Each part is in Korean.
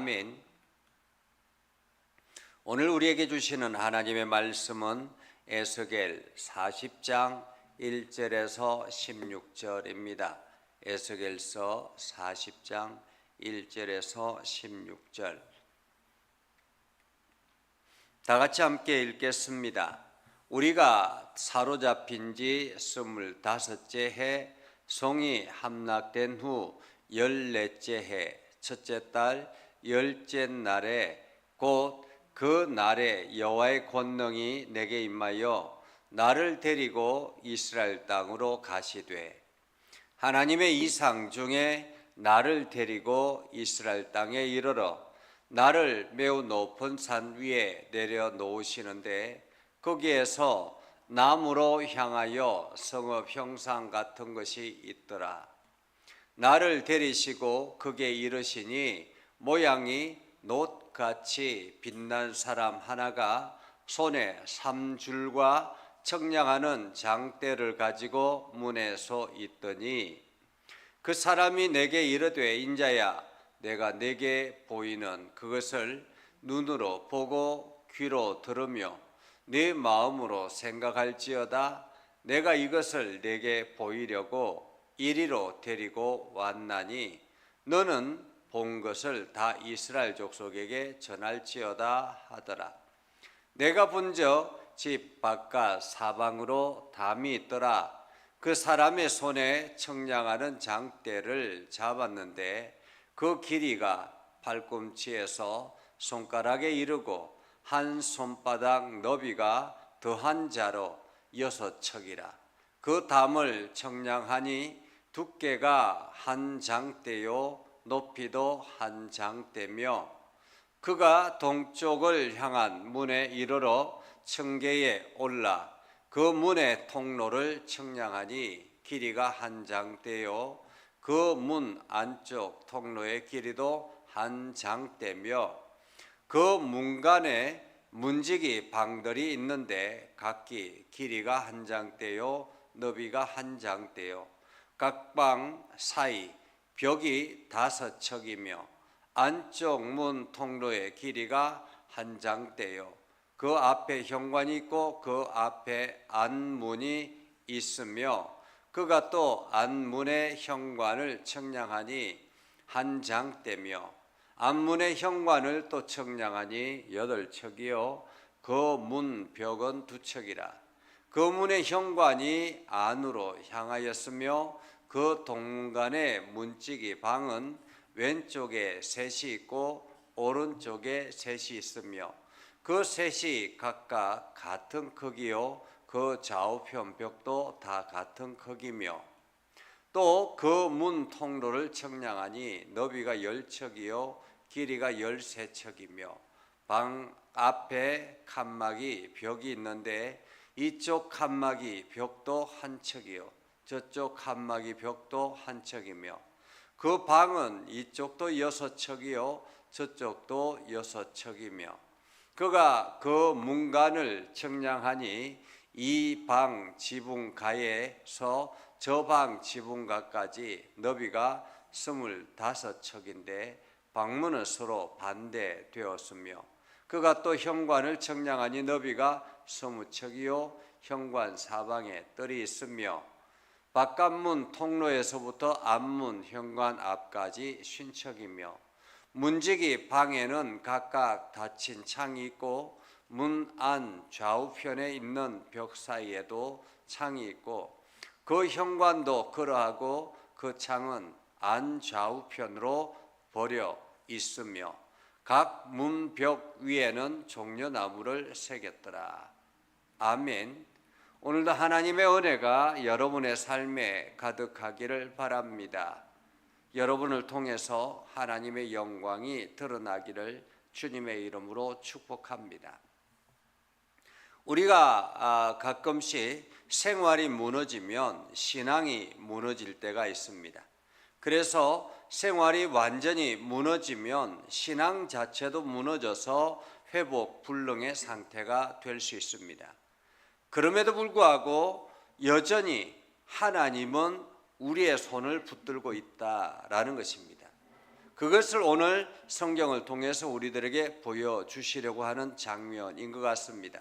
아멘. 오늘 우리에게 주시는 하나님의 말씀은 에스겔 40장 1절에서 16절입니다. 에스겔서 40장 1절에서 16절. 다 같이 함께 읽겠습니다. 우리가 사로잡힌 지 25째 해 성이 함락된 후 14째 해 첫째 달 10째 날에 곧 그 날에 여호와의 권능이 내게 임하여 나를 데리고 이스라엘 땅으로 가시되, 하나님의 이상 중에 나를 데리고 이스라엘 땅에 이르러 나를 매우 높은 산 위에 내려 놓으시는데, 거기에서 나무로 향하여 성읍 형상 같은 것이 있더라. 나를 데리시고 극에 이르시니 모양이 놋같이 빛난 사람 하나가 손에 3줄과 청량하는 장대를 가지고 문에 서 있더니, 그 사람이 내게 이르되, 인자야, 내가 내게 보이는 그것을 눈으로 보고 귀로 들으며 네 마음으로 생각할지어다. 내가 이것을 내게 보이려고 이리로 데리고 왔나니 너는 본 것을 다 이스라엘 족속에게 전할지어다 하더라. 내가 본적 집 바깥 사방으로 담이 있더라. 그 사람의 손에 청량하는 장대를 잡았는데 그 길이가 발꿈치에서 손가락에 이르고 한 손바닥 너비가 더한 자로 6척이라. 그 담을 청량하니 두께가 한 장대요 높이도 한 장대며, 그가 동쪽을 향한 문에 이르러 청계에 올라 그 문의 통로를 청량하니 길이가 한 장대요 그 문 안쪽 통로의 길이도 한 장대며, 그 문간에 문지기 방들이 있는데 각기 길이가 한 장대요 너비가 한 장대요 각 방 사이 벽이 5척이며 안쪽 문 통로의 길이가 한 장대요 그 앞에 현관이 있고 그 앞에 안문이 있으며, 그가 또 안문의 현관을 청량하니 한 장대며 안문의 현관을 또 청량하니 8척이요 그 문 벽은 2척이라. 그 문의 현관이 안으로 향하였으며 그 동문간의 문지기 방은 왼쪽에 셋이 있고 오른쪽에 셋이 있으며, 그 셋이 각각 같은 크기요 그 좌우편 벽도 다 같은 크기며, 또 그 문 통로를 청량하니 너비가 10척이요 길이가 13척이며, 방 앞에 칸막이 벽이 있는데 이쪽 칸막이 벽도 한 척이요 저쪽 칸막이 벽도 한 척이며, 그 방은 이쪽도 6척이요 저쪽도 6척이며, 그가 그 문간을 청량하니 이 방 지붕가에서 저 방 지붕가까지 너비가 25척인데 방문은 서로 반대되었으며, 그가 또 현관을 청량하니 너비가 20척이요 현관 사방에 뜰이 있으며, 바깥문 통로에서부터 앞문 현관 앞까지 50척이며, 문지기 방에는 각각 닫힌 창이 있고 문 안 좌우편에 있는 벽 사이에도 창이 있고, 그 현관도 그러하고 그 창은 안 좌우편으로 버려 있으며, 각 문벽 위에는 종려나무를 새겼더라. 아멘. 오늘도 하나님의 은혜가 여러분의 삶에 가득하기를 바랍니다. 여러분을 통해서 하나님의 영광이 드러나기를 주님의 이름으로 축복합니다. 우리가 가끔씩 생활이 무너지면 신앙이 무너질 때가 있습니다. 그래서 생활이 완전히 무너지면 신앙 자체도 무너져서 회복 불능의 상태가 될 수 있습니다. 그럼에도 불구하고 여전히 하나님은 우리의 손을 붙들고 있다라는 것입니다. 그것을 오늘 성경을 통해서 우리들에게 보여주시려고 하는 장면인 것 같습니다.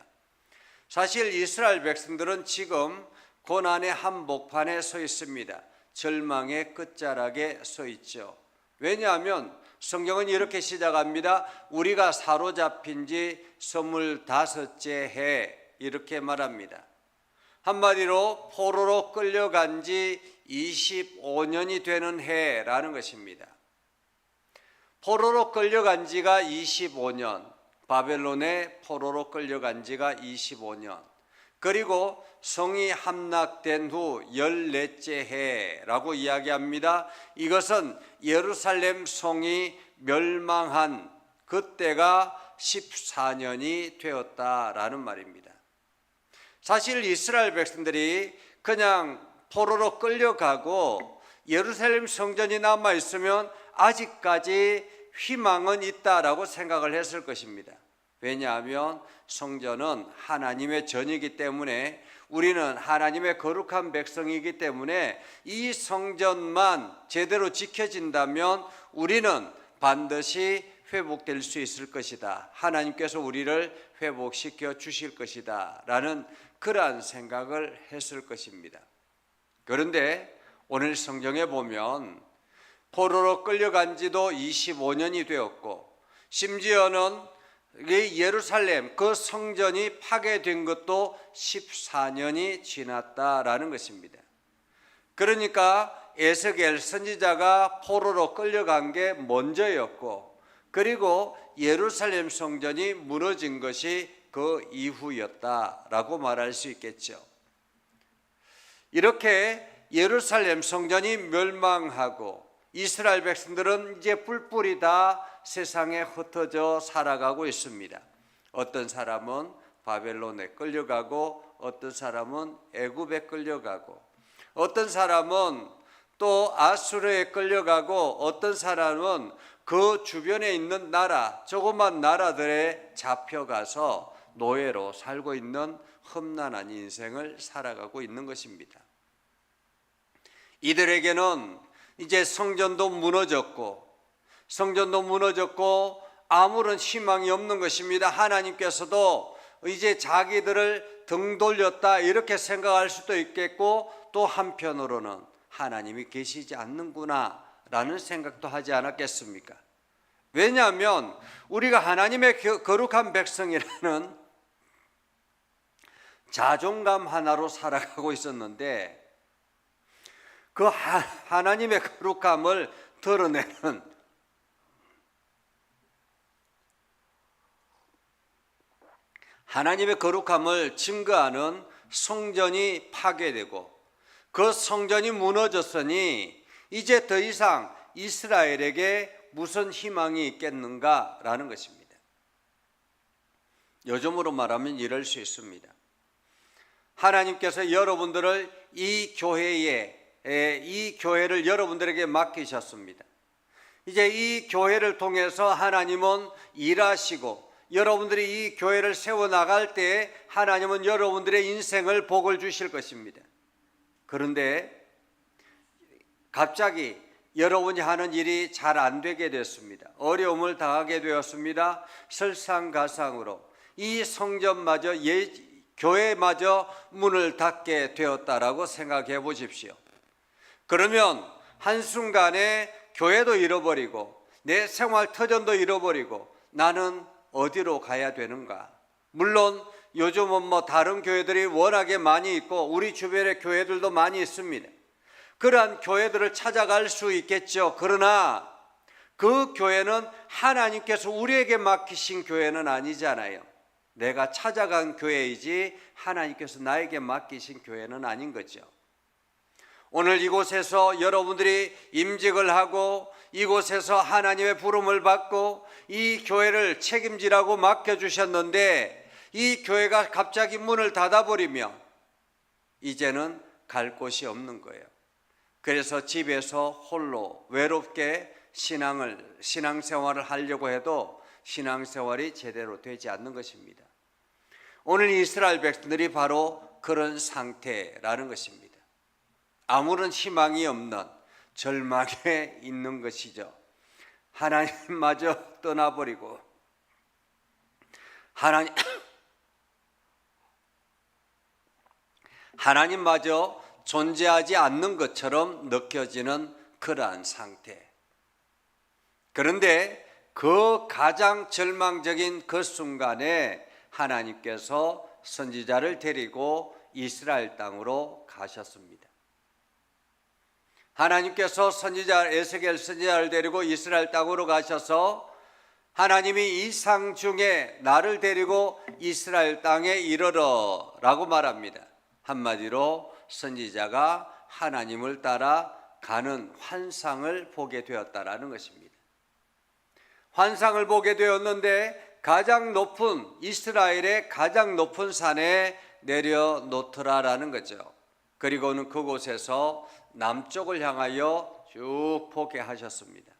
사실 이스라엘 백성들은 지금 고난의 한복판에 서 있습니다. 절망의 끝자락에 서 있죠. 왜냐하면 성경은 이렇게 시작합니다. 우리가 사로잡힌 지 25째 해, 이렇게 말합니다. 한마디로 포로로 끌려간 지 25년이 되는 해라는 것입니다. 포로로 끌려간 지가 25년, 바벨론에 포로로 끌려간 지가 25년, 그리고 성이 함락된 후 14째 해라고 이야기합니다. 이것은 예루살렘 성이 멸망한 그때가 14년이 되었다라는 말입니다. 사실 이스라엘 백성들이 그냥 포로로 끌려가고 예루살렘 성전이 남아 있으면 아직까지 희망은 있다라고 생각을 했을 것입니다. 왜냐하면 성전은 하나님의 전이기 때문에, 우리는 하나님의 거룩한 백성이기 때문에 이 성전만 제대로 지켜진다면 우리는 반드시 회복될 수 있을 것이다. 하나님께서 우리를 회복시켜 주실 것이다 라는 그러한 생각을 했을 것입니다. 그런데 오늘 성경에 보면 포로로 끌려간 지도 25년이 되었고, 심지어는 예루살렘 그 성전이 파괴된 것도 14년이 지났다라는 것입니다. 그러니까 에스겔 선지자가 포로로 끌려간 게 먼저였고, 그리고 예루살렘 성전이 무너진 것이 그 이후였다라고 말할 수 있겠죠. 이렇게 예루살렘 성전이 멸망하고 이스라엘 백성들은 이제 뿔뿔이 다 세상에 흩어져 살아가고 있습니다. 어떤 사람은 바벨론에 끌려가고, 어떤 사람은 애굽에 끌려가고, 어떤 사람은 또 아수르에 끌려가고, 어떤 사람은 그 주변에 있는 나라, 조그만 나라들에 잡혀가서 노예로 살고 있는 험난한 인생을 살아가고 있는 것입니다. 이들에게는 이제 성전도 무너졌고 아무런 희망이 없는 것입니다. 하나님께서도 이제 자기들을 등 돌렸다 이렇게 생각할 수도 있겠고, 또 한편으로는 하나님이 계시지 않는구나 라는 생각도 하지 않았겠습니까? 왜냐하면 우리가 하나님의 거룩한 백성이라는 자존감 하나로 살아가고 있었는데, 그 하나님의 거룩함을 드러내는, 하나님의 거룩함을 증거하는 성전이 파괴되고 그 성전이 무너졌으니 이제 더 이상 이스라엘에게 무슨 희망이 있겠는가라는 것입니다. 요즘으로 말하면 이럴 수 있습니다. 하나님께서 여러분들을 이 교회를 여러분들에게 맡기셨습니다. 이제 이 교회를 통해서 하나님은 일하시고, 여러분들이 이 교회를 세워나갈 때 하나님은 여러분들의 인생을 복을 주실 것입니다. 그런데 갑자기 여러분이 하는 일이 잘 안 되게 됐습니다. 어려움을 당하게 되었습니다. 설상가상으로 이 성전마저, 교회마저 문을 닫게 되었다라고 생각해 보십시오. 그러면 한순간에 교회도 잃어버리고 내 생활 터전도 잃어버리고 나는 어디로 가야 되는가? 물론 요즘은 다른 교회들이 워낙에 많이 있고 우리 주변에 교회들도 많이 있습니다. 그러한 교회들을 찾아갈 수 있겠죠. 그러나 그 교회는 하나님께서 우리에게 맡기신 교회는 아니잖아요. 내가 찾아간 교회이지 하나님께서 나에게 맡기신 교회는 아닌 거죠. 오늘 이곳에서 여러분들이 임직을 하고 이곳에서 하나님의 부름을 받고 이 교회를 책임지라고 맡겨주셨는데, 이 교회가 갑자기 문을 닫아버리면 이제는 갈 곳이 없는 거예요. 그래서 집에서 홀로 외롭게 신앙생활을 하려고 해도 신앙생활이 제대로 되지 않는 것입니다. 오늘 이스라엘 백성들이 바로 그런 상태라는 것입니다. 아무런 희망이 없는 절망에 있는 것이죠. 하나님마저 떠나버리고 하나님마저 존재하지 않는 것처럼 느껴지는 그러한 상태. 그런데 그 가장 절망적인 그 순간에 하나님께서 선지자를 데리고 이스라엘 땅으로 가셨습니다. 하나님께서 에스겔 선지자를 데리고 이스라엘 땅으로 가셔서 하나님이 이상 중에 나를 데리고 이스라엘 땅에 이르러 라고 말합니다. 한마디로 선지자가 하나님을 따라 가는 환상을 보게 되었다라는 것입니다. 환상을 보게 되었는데 가장 높은 이스라엘의 가장 높은 산에 내려놓더라라는 거죠. 그리고는 그곳에서 남쪽을 향하여 쭉 보게 하셨습니다.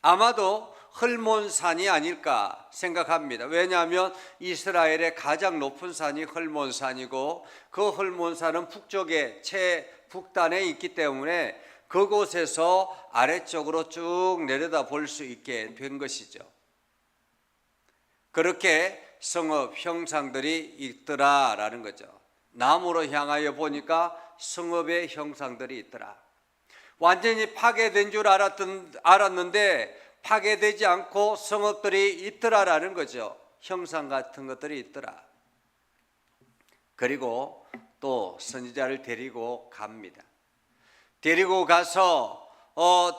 아마도 헐몬산이 아닐까 생각합니다. 왜냐하면 이스라엘의 가장 높은 산이 헐몬산이고 그 헐몬산은 북쪽에 최북단에 있기 때문에 그곳에서 아래쪽으로 쭉 내려다 볼 수 있게 된 것이죠. 그렇게 성읍 형상들이 있더라라는 거죠. 남으로 향하여 보니까 성읍의 형상들이 있더라. 완전히 파괴된 줄 알았는데 파괴되지 않고 성읍들이 있더라라는 거죠. 형상 같은 것들이 있더라. 그리고 또 선지자를 데리고 갑니다. 데리고 가서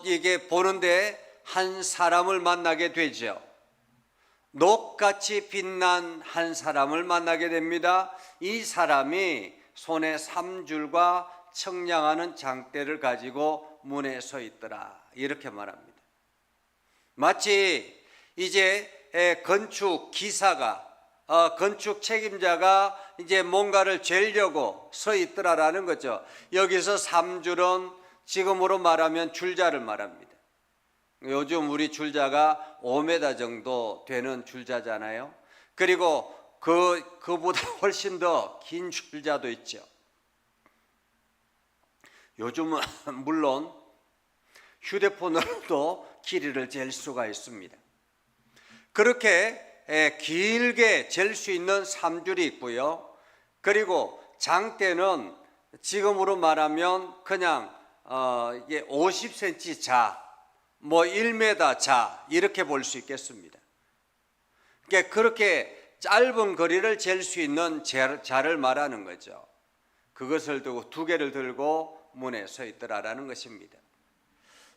이게 보는데 한 사람을 만나게 되죠. 녹같이 빛난 한 사람을 만나게 됩니다. 이 사람이 손에 3줄과 청량하는 장대를 가지고 문에 서 있더라. 이렇게 말합니다. 마치 이제 건축 기사가 건축 책임자가 이제 뭔가를 재려고 서 있더라라는 거죠. 여기서 3줄은 지금으로 말하면 줄자를 말합니다. 요즘 우리 줄자가 5m 정도 되는 줄자잖아요. 그리고 그보다 훨씬 더 긴 줄자도 있죠. 요즘은 물론 휴대폰으로도 길이를 잴 수가 있습니다. 그렇게 길게 잴 수 있는 3줄이 있고요. 그리고 장대는 지금으로 말하면 그냥 이게 50cm 자, 뭐 1m 자 이렇게 볼 수 있겠습니다. 그러니까 그렇게 짧은 거리를 잴 수 있는 자를 말하는 거죠. 그것을 두고 두 개를 들고 문에 서 있더라라는 것입니다.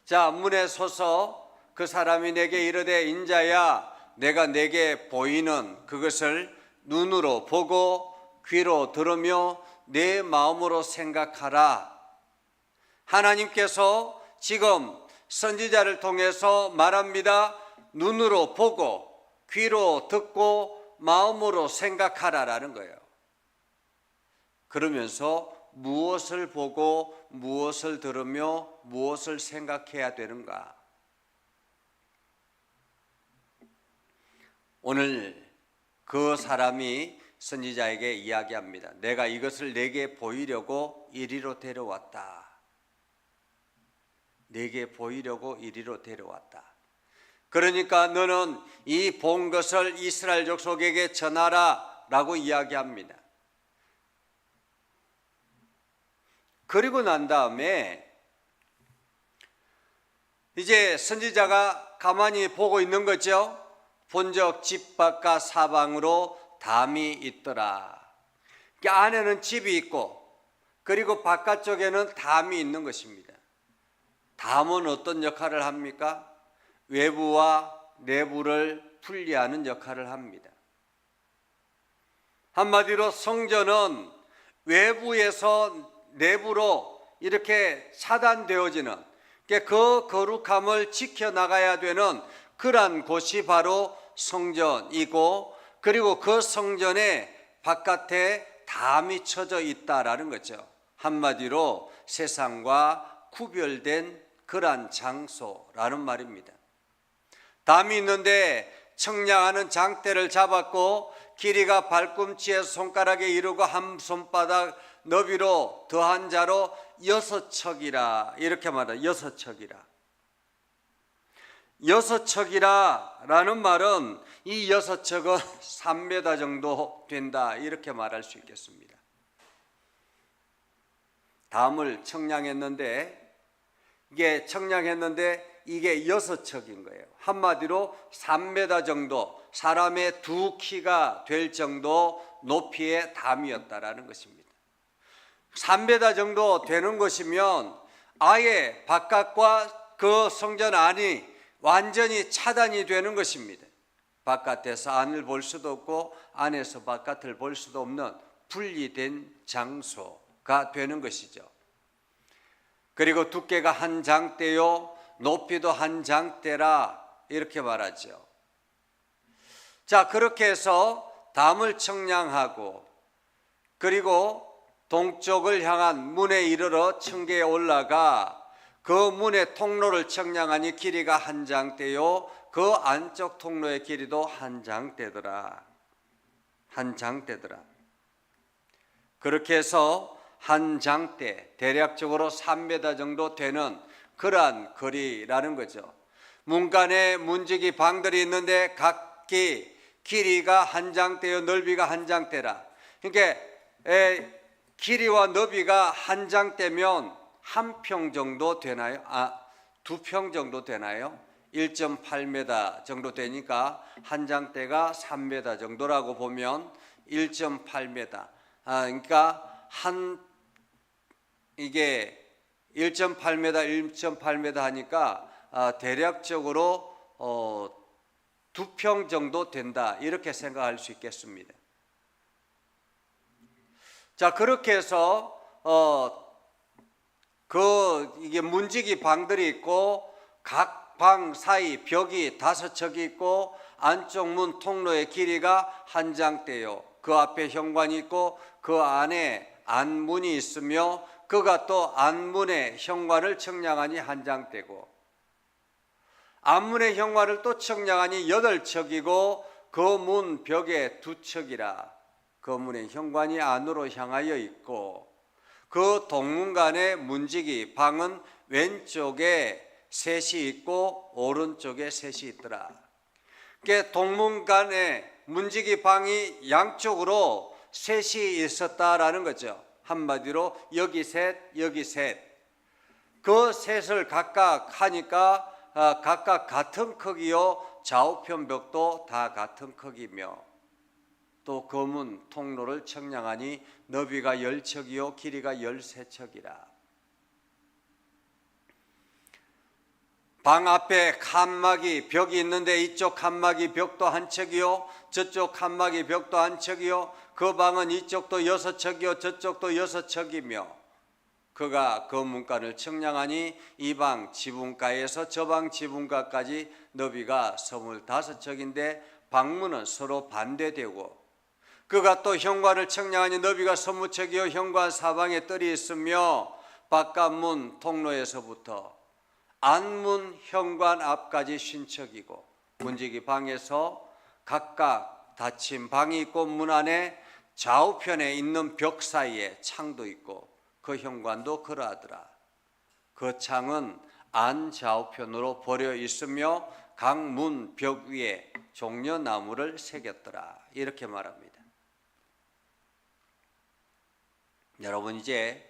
자, 문에 서서 그 사람이 내게 이르되 인자야 내가 내게 보이는 그것을 눈으로 보고 귀로 들으며 내 마음으로 생각하라. 하나님께서 지금 선지자를 통해서 말합니다. 눈으로 보고 귀로 듣고 마음으로 생각하라라는 거예요. 그러면서 무엇을 보고 무엇을 들으며 무엇을 생각해야 되는가? 오늘 그 사람이 선지자에게 이야기합니다. 내가 이것을 내게 보이려고 이리로 데려왔다. 내게 보이려고 이리로 데려왔다. 그러니까 너는 이 본 것을 이스라엘 족속에게 전하라 라고 이야기합니다. 그리고 난 다음에 이제 선지자가 가만히 보고 있는 거죠. 본적 집 바깥 사방으로 담이 있더라. 그 안에는 집이 있고 그리고 바깥쪽에는 담이 있는 것입니다. 담은 어떤 역할을 합니까? 외부와 내부를 분리하는 역할을 합니다. 한마디로 성전은 외부에서 내부로 이렇게 차단되어지는 그 거룩함을 지켜나가야 되는 그러한 곳이 바로 성전이고 그리고 그 성전의 바깥에 담이 쳐져 있다라는 거죠. 한마디로 세상과 구별된 그러한 장소라는 말입니다. 담이 있는데 청량하는 장대를 잡았고 길이가 발꿈치에서 손가락에 이르고 한 손바닥 너비로 더한 자로 6척이라 이렇게 말합니다. 6척이라. 여섯 척이라는 말은 이 여섯 척은 3m 정도 된다 이렇게 말할 수 있겠습니다. 담을 청량했는데 이게 여섯 척인 거예요. 한마디로 3m 정도, 사람의 두 키가 될 정도 높이의 담이었다라는 것입니다. 3m 정도 되는 것이면 아예 바깥과 그 성전 안이 완전히 차단이 되는 것입니다. 바깥에서 안을 볼 수도 없고 안에서 바깥을 볼 수도 없는 분리된 장소가 되는 것이죠. 그리고 두께가 한 장대요 높이도 한 장대라 이렇게 말하죠. 자, 그렇게 해서 담을 청량하고 그리고 동쪽을 향한 문에 이르러 청계에 올라가 그 문의 통로를 청량하니 길이가 한 장대요 그 안쪽 통로의 길이도 한 장대더라. 그렇게 해서 한 장대, 대략적으로 3m 정도 되는 그러한 거리라는 거죠. 문간에 문지기 방들이 있는데 각기 길이가 한 장대요 넓이가 한 장대라. 그러니까 길이와 너비가 한 장대면 한 평 정도 되나요? 두 평 정도 되나요? 1.8m 정도 되니까 한 장대가 3m 정도라고 보면 1.8m. 그러니까 이게 1.8m 하니까 대략적으로 두 평 정도 된다 이렇게 생각할 수 있겠습니다. 자, 그렇게 해서 이게 문지기 방들이 있고 각 방 사이 벽이 5척이 있고 안쪽 문 통로의 길이가 한 장대요. 그 앞에 현관이 있고 그 안에 안문이 있으며 그가 또 안문의 현관을 청량하니 한 장대고 안문의 현관을 또 청량하니 8척이고 그 문 벽에 2척이라. 그 문의 현관이 안으로 향하여 있고 그 동문간의 문지기 방은 왼쪽에 셋이 있고 오른쪽에 셋이 있더라. 그러니까 동문간의 문지기 방이 양쪽으로 셋이 있었다라는 거죠. 한마디로 여기 셋, 여기 셋. 그 셋을 각각 하니까 각각 같은 크기요 좌우편 벽도 다 같은 크기며 또 그 문 통로를 청량하니 너비가 10척이요 길이가 13척이라. 방 앞에 칸막이 벽이 있는데 이쪽 칸막이 벽도 한 척이요 저쪽 칸막이 벽도 한 척이요 그 방은 이쪽도 6척이요 저쪽도 6척이며 그가 그 문간을 청량하니 이 방 지붕가에서 저 방 지붕가까지 너비가 25척인데 방문은 서로 반대되고 그가 또 현관을 청량하니 너비가 20척이요 현관 사방에 뜰이 있으며 바깥문 통로에서부터 안문 현관 앞까지 50척이고 문지기 방에서 각각 닫힌 방이 있고 문 안에 좌우편에 있는 벽 사이에 창도 있고 그 현관도 그러하더라. 그 창은 안 좌우편으로 버려 있으며 각 문 벽 위에 종려나무를 새겼더라. 이렇게 말합니다. 여러분 이제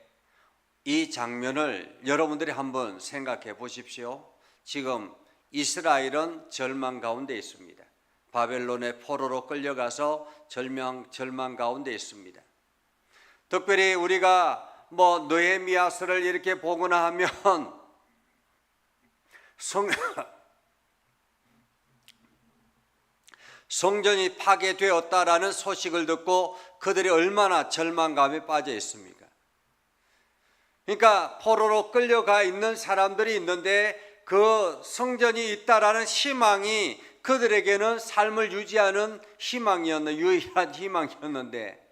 이 장면을 여러분들이 한번 생각해 보십시오. 지금 이스라엘은 절망 가운데 있습니다. 바벨론의 포로로 끌려가서 절망 가운데 있습니다. 특별히 우리가 느헤미야서를 이렇게 보거나 하면 성전이 파괴되었다라는 소식을 듣고 그들이 얼마나 절망감에 빠져 있습니까? 그러니까 포로로 끌려가 있는 사람들이 있는데 그 성전이 있다라는 희망이 그들에게는 삶을 유지하는 유일한 희망이었는데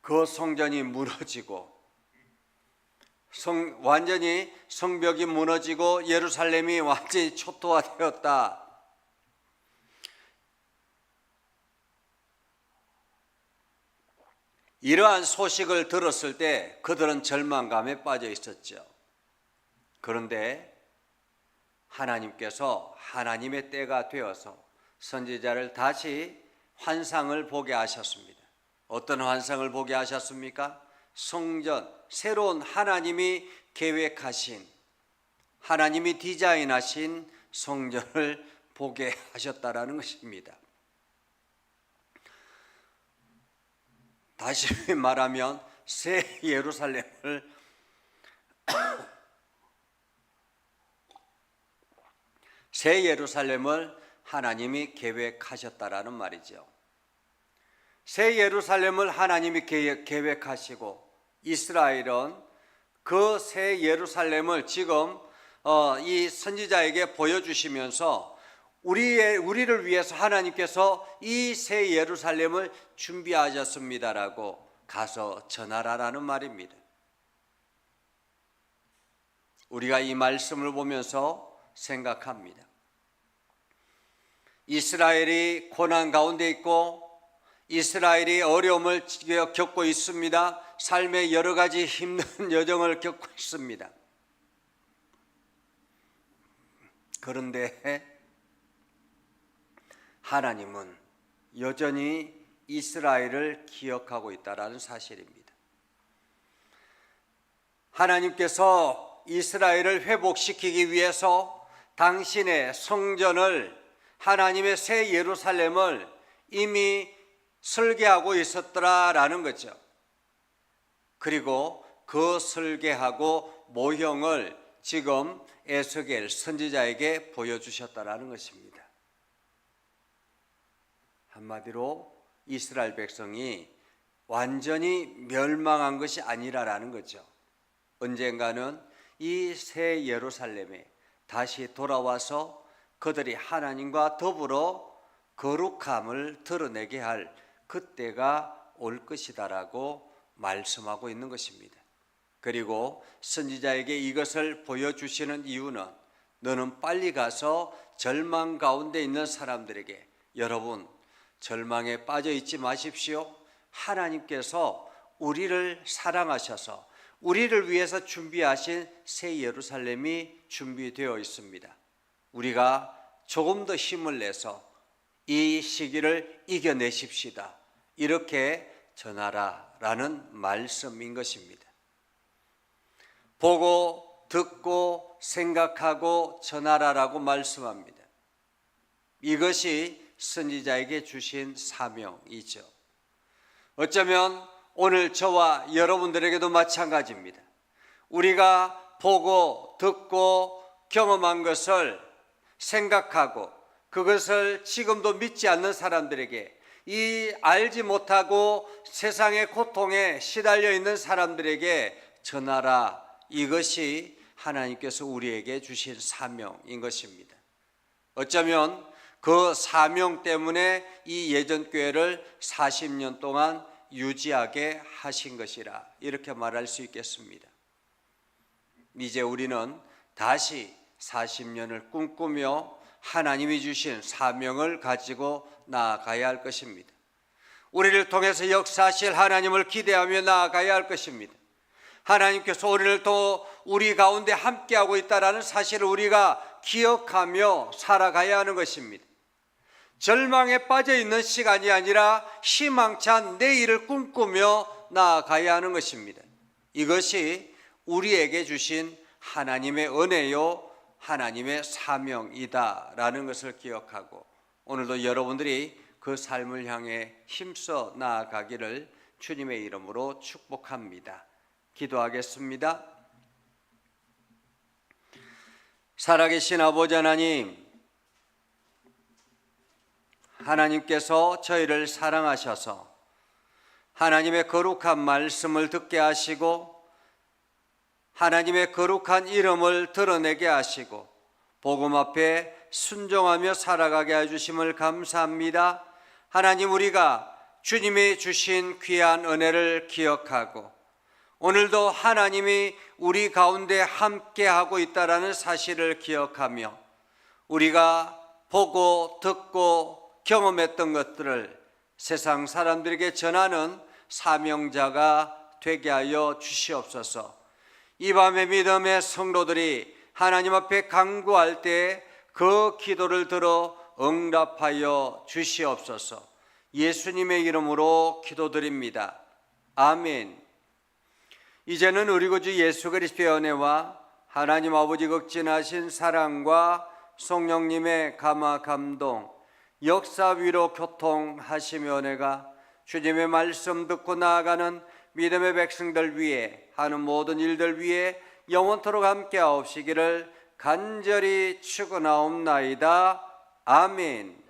그 성전이 무너지고 완전히 성벽이 무너지고 예루살렘이 완전히 초토화되었다. 이러한 소식을 들었을 때 그들은 절망감에 빠져 있었죠. 그런데 하나님께서 하나님의 때가 되어서 선지자를 다시 환상을 보게 하셨습니다. 어떤 환상을 보게 하셨습니까? 성전, 새로운 하나님이 계획하신, 하나님이 디자인하신 성전을 보게 하셨다라는 것입니다. 다시 말하면 새 예루살렘을 하나님이 계획하셨다라는 말이죠. 새 예루살렘을 하나님이 계획하시고 이스라엘은 그 새 예루살렘을 지금 이 선지자에게 보여주시면서 우리를 위해서 하나님께서 이 새 예루살렘을 준비하셨습니다라고 가서 전하라라는 말입니다. 우리가 이 말씀을 보면서 생각합니다. 이스라엘이 고난 가운데 있고 이스라엘이 어려움을 겪고 있습니다. 삶의 여러 가지 힘든 여정을 겪고 있습니다. 그런데 하나님은 여전히 이스라엘을 기억하고 있다는 사실입니다. 하나님께서 이스라엘을 회복시키기 위해서 당신의 성전을, 하나님의 새 예루살렘을 이미 설계하고 있었더라라는 거죠. 그리고 그 설계하고 모형을 지금 에스겔 선지자에게 보여주셨다라는 것입니다. 한마디로 이스라엘 백성이 완전히 멸망한 것이 아니라라는 거죠. 언젠가는 이 새 예루살렘에 다시 돌아와서 그들이 하나님과 더불어 거룩함을 드러내게 할 그때가 올 것이다라고 말씀하고 있는 것입니다. 그리고 선지자에게 이것을 보여주시는 이유는 너는 빨리 가서 절망 가운데 있는 사람들에게, 여러분 절망에 빠져 있지 마십시오. 하나님께서 우리를 사랑하셔서 우리를 위해서 준비하신 새 예루살렘이 준비되어 있습니다. 우리가 조금 더 힘을 내서 이 시기를 이겨내십시다. 이렇게 전하라라는 말씀인 것입니다. 보고 듣고 생각하고 전하라라고 말씀합니다. 이것이 선지자에게 주신 사명이죠. 어쩌면 오늘 저와 여러분들에게도 마찬가지입니다. 우리가 보고 듣고 경험한 것을 생각하고 그것을 지금도 믿지 않는 사람들에게, 이 알지 못하고 세상의 고통에 시달려 있는 사람들에게 전하라. 이것이 하나님께서 우리에게 주신 사명인 것입니다. 어쩌면 그 사명 때문에 이 예전교회를 40년 동안 유지하게 하신 것이라 이렇게 말할 수 있겠습니다. 이제 우리는 다시 40년을 꿈꾸며 하나님이 주신 사명을 가지고 나아가야 할 것입니다. 우리를 통해서 역사하실 하나님을 기대하며 나아가야 할 것입니다. 하나님께서 우리를 또 우리 가운데 함께하고 있다는 사실을 우리가 기억하며 살아가야 하는 것입니다. 절망에 빠져 있는 시간이 아니라 희망찬 내일을 꿈꾸며 나아가야 하는 것입니다. 이것이 우리에게 주신 하나님의 은혜요, 하나님의 사명이다라는 것을 기억하고 오늘도 여러분들이 그 삶을 향해 힘써 나아가기를 주님의 이름으로 축복합니다. 기도하겠습니다. 살아계신 아버지 하나님, 하나님께서 저희를 사랑하셔서 하나님의 거룩한 말씀을 듣게 하시고 하나님의 거룩한 이름을 드러내게 하시고 복음 앞에 순종하며 살아가게 해주심을 감사합니다. 하나님, 우리가 주님이 주신 귀한 은혜를 기억하고 오늘도 하나님이 우리 가운데 함께하고 있다는 사실을 기억하며 우리가 보고 듣고 경험했던 것들을 세상 사람들에게 전하는 사명자가 되게 하여 주시옵소서. 이 밤에 믿음의 성도들이 하나님 앞에 간구할 때 그 기도를 들어 응답하여 주시옵소서. 예수님의 이름으로 기도드립니다. 아멘. 이제는 우리 구주 예수 그리스도의 은혜와 하나님 아버지 극진하신 사랑과 성령님의 감화 감동, 역사 위로 교통하시며 은혜가 주님의 말씀 듣고 나아가는 믿음의 백성들 위해 하는 모든 일들 위해 영원토록 함께 하옵시기를 간절히 축원하옵나이다. 아멘.